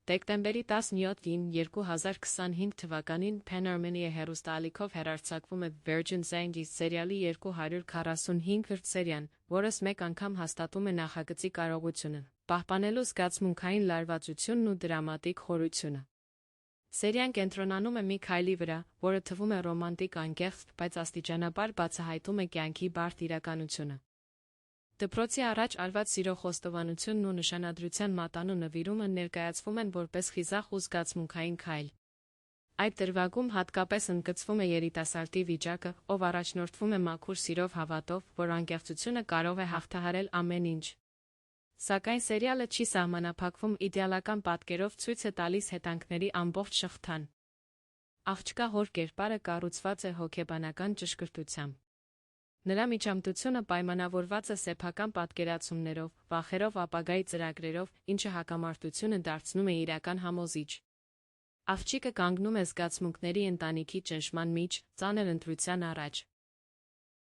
Դեկտեմբերի 17-ին 2025 թվականին Pan Armenia հեռուստաալիքով հեռարձակվում է Virgin Zangis սերիալի 245-րդ սերիան, որս մեկ անգամ հաստատում է նախագծի կարողությունը, պահպանելու զգացմունքային լարվածությունն ու դրամատիկ խորությունը։ Սերիան կենտրոնանում է մի քայլի վրա, որը թվում է ռոմանտիկ անկեղծ, բայց աստիճանաբար բացահայտում է կյանքի բարդ իրականությունը։ Դպրոցի առաջ արված սիրո խոստովանությունն ու նշանադրության մատանու նվիրումը ներկայացվում են որպես խիզախ ու զգացմունքային քայլ։ Այդ դրվագում հատկապես ընդգծվում է երիտասարդի վիճակը, ով առաջնորդվում է մաքուր սիրով հավատով, որ անկեղծությունը կարող է հաղթահարել ամեն ինչ։ Սակայն սերիալը չի սահմանափակվում իդեալական պատկերով, ցույց է տալիս հետանքների ամբողջ շղթան։ Աղջկա հոր կերպարը կառուցված է հոգեբանական ճշգրտությամբ։ Նրա միջամտությունը պայմանավորված է սեփական պատկերացումներով, վախերով, ապագայի ծրագրերով, ինչը հակամարտությունը դարձնում է իրական համոզիչ։ Աղջիկը կանգնում է զգացմունքների ընտանիքի ճնշման միջ, ծանր ընտրության առաջ։